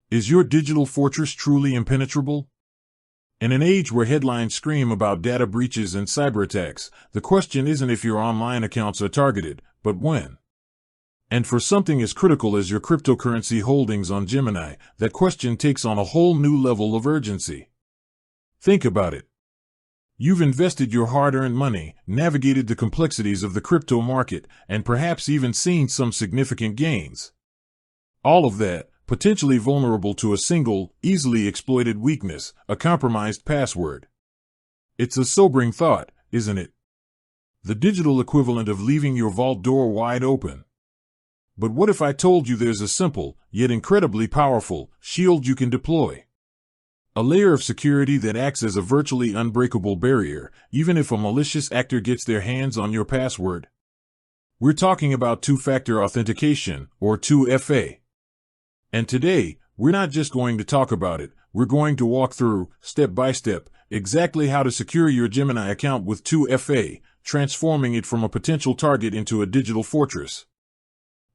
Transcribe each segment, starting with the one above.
Is your digital fortress truly impenetrable? In an age where headlines scream about data breaches and cyber attacks, the question isn't if your online accounts are targeted, but when. And for something as critical as your cryptocurrency holdings on Gemini, that question takes on a whole new level of urgency. Think about it. You've invested your hard-earned money, navigated the complexities of the crypto market, and perhaps even seen some significant gains. All of that, potentially vulnerable to a single, easily exploited weakness, a compromised password. It's a sobering thought, isn't it? The digital equivalent of leaving your vault door wide open. But what if I told you there's a simple, yet incredibly powerful, shield you can deploy? A layer of security that acts as a virtually unbreakable barrier, even if a malicious actor gets their hands on your password. We're talking about two-factor authentication, or 2FA. And today, we're not just going to talk about it, we're going to walk through, step by step, exactly how to secure your Gemini account with 2FA, transforming it from a potential target into a digital fortress.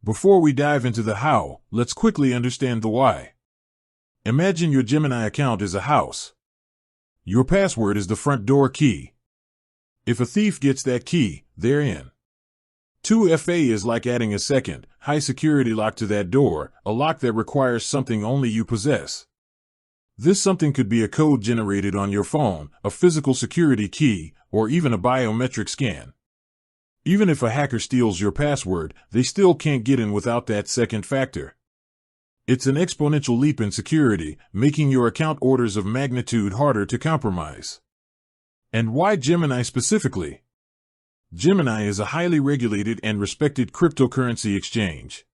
Before we dive into the how, let's quickly understand the why. Imagine your Gemini account is a house. Your password is the front door key. If a thief gets that key, they're in. 2FA is like adding a second, high-security lock to that door, a lock that requires something only you possess. This something could be a code generated on your phone, a physical security key, or even a biometric scan. Even if a hacker steals your password, they still can't get in without that second factor. It's an exponential leap in security, making your account orders of magnitude harder to compromise. And why Gemini specifically? Gemini is a highly regulated and respected cryptocurrency exchange.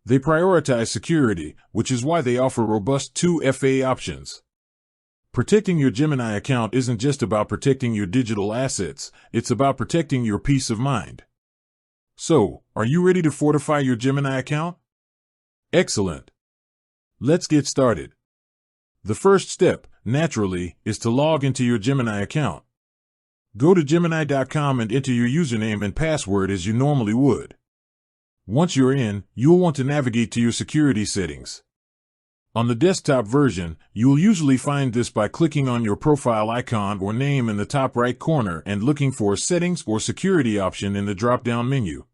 They prioritize security, which is why they offer robust 2FA options. Protecting your Gemini account isn't just about protecting your digital assets, it's about protecting your peace of mind. So, are you ready to fortify your Gemini account? Excellent. Let's get started. The first step, naturally, is to log into your Gemini account. Go to Gemini.com and enter your username and password as you normally would. Once you're in, you'll want to navigate to your security settings. On the desktop version, you'll usually find this by clicking on your profile icon or name in the top right corner and looking for a Settings or Security option in the drop-down menu.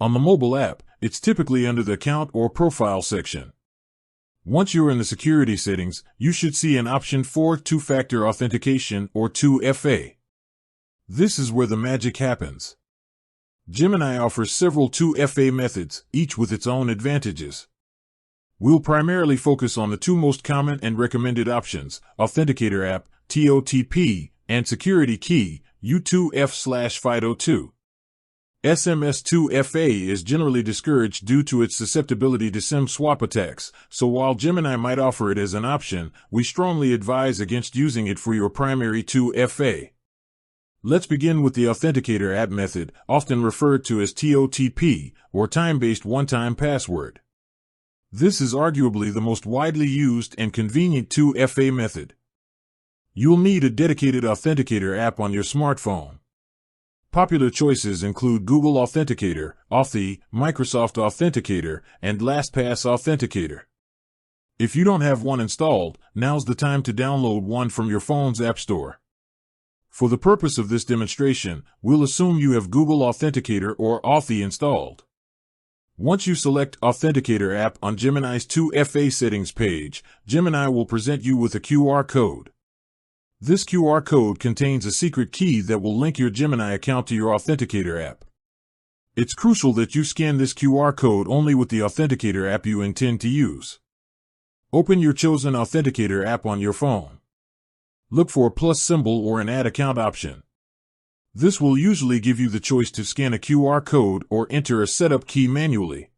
On the mobile app, it's typically under the Account or Profile section. Once you're in the security settings, you should see an option for two-factor authentication or 2FA. This is where the magic happens. Gemini offers several 2FA methods, each with its own advantages. We'll primarily focus on the two most common and recommended options, Authenticator App, TOTP, and Security Key, U2F/FIDO2. SMS2FA is generally discouraged due to its susceptibility to SIM swap attacks, so while Gemini might offer it as an option, we strongly advise against using it for your primary 2FA. Let's begin with the Authenticator App method, often referred to as TOTP, or time-based one-time password. This is arguably the most widely used and convenient 2FA method. You'll need a dedicated Authenticator app on your smartphone. Popular choices include Google Authenticator, Authy, Microsoft Authenticator, and LastPass Authenticator. If you don't have one installed, now's the time to download one from your phone's App Store. For the purpose of this demonstration, we'll assume you have Google Authenticator or Authy installed. Once you select Authenticator app on Gemini's 2FA settings page, Gemini will present you with a QR code. This QR code contains a secret key that will link your Gemini account to your Authenticator app. It's crucial that you scan this QR code only with the Authenticator app you intend to use. Open your chosen Authenticator app on your phone. Look for a plus symbol or an Add Account option. This will usually give you the choice to scan a QR code or enter a setup key manually.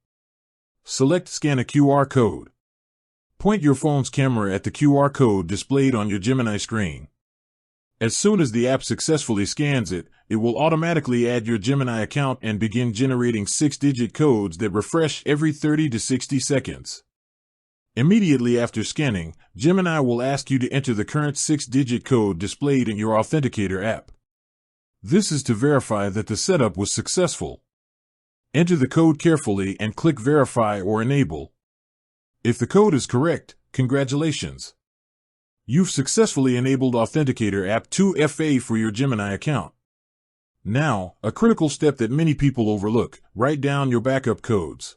Select Scan a QR code. Point your phone's camera at the QR code displayed on your Gemini screen. As soon as the app successfully scans it, it will automatically add your Gemini account and begin generating 6-digit codes that refresh every 30 to 60 seconds. Immediately after scanning, Gemini will ask you to enter the current 6-digit code displayed in your Authenticator app. This is to verify that the setup was successful. Enter the code carefully and click Verify or Enable. If the code is correct, congratulations. You've successfully enabled Authenticator app 2FA for your Gemini account. Now, a critical step that many people overlook: write down your backup codes.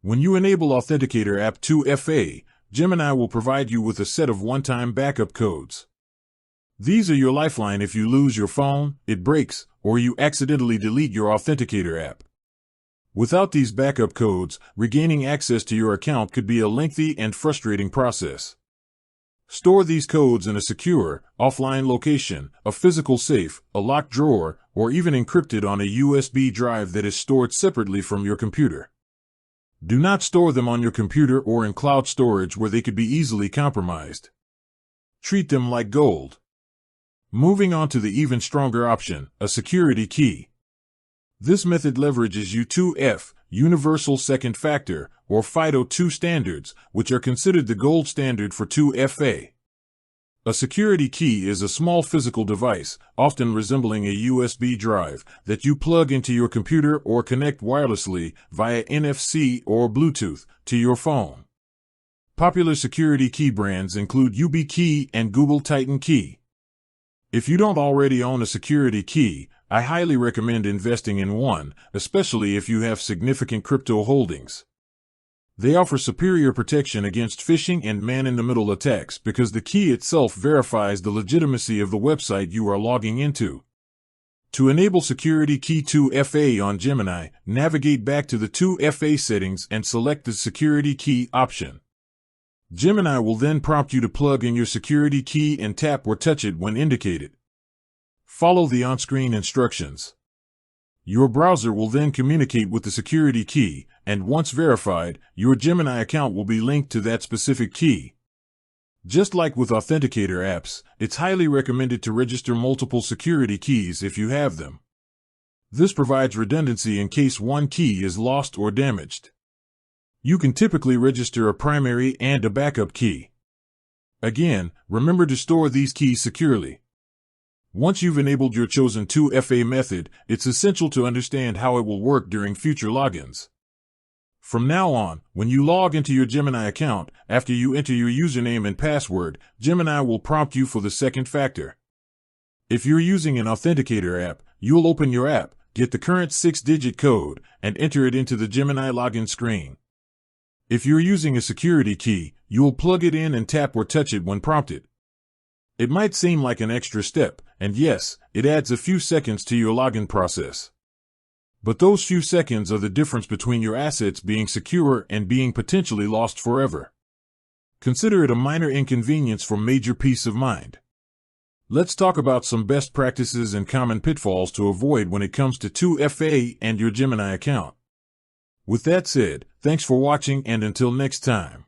When you enable Authenticator app 2FA, Gemini will provide you with a set of one-time backup codes. These are your lifeline if you lose your phone, it breaks, or you accidentally delete your Authenticator app. Without these backup codes, regaining access to your account could be a lengthy and frustrating process. Store these codes in a secure, offline location, a physical safe, a locked drawer, or even encrypted on a USB drive that is stored separately from your computer. Do not store them on your computer or in cloud storage where they could be easily compromised. Treat them like gold. Moving on to the even stronger option, a security key. This method leverages U2F, Universal Second Factor, or FIDO2 standards, which are considered the gold standard for 2FA. A security key is a small physical device, often resembling a USB drive, that you plug into your computer or connect wirelessly via NFC or Bluetooth to your phone. Popular security key brands include YubiKey and Google Titan Key. If you don't already own a security key, I highly recommend investing in one, especially if you have significant crypto holdings. They offer superior protection against phishing and man-in-the-middle attacks because the key itself verifies the legitimacy of the website you are logging into. To enable Security Key 2FA on Gemini, navigate back to the 2FA settings and select the Security Key option. Gemini will then prompt you to plug in your security key and tap or touch it when indicated. Follow the on-screen instructions. Your browser will then communicate with the security key, and once verified, your Gemini account will be linked to that specific key. Just like with Authenticator apps, it's highly recommended to register multiple security keys if you have them. This provides redundancy in case one key is lost or damaged. You can typically register a primary and a backup key. Again, remember to store these keys securely. Once you've enabled your chosen 2FA method, it's essential to understand how it will work during future logins. From now on, when you log into your Gemini account, after you enter your username and password, Gemini will prompt you for the second factor. If you're using an Authenticator app, you'll open your app, get the current 6-digit code, and enter it into the Gemini login screen. If you're using a security key, you'll plug it in and tap or touch it when prompted. It might seem like an extra step, and yes, it adds a few seconds to your login process. But those few seconds are the difference between your assets being secure and being potentially lost forever. Consider it a minor inconvenience for major peace of mind. Let's talk about some best practices and common pitfalls to avoid when it comes to 2FA and your Gemini account. With that said, thanks for watching, and until next time.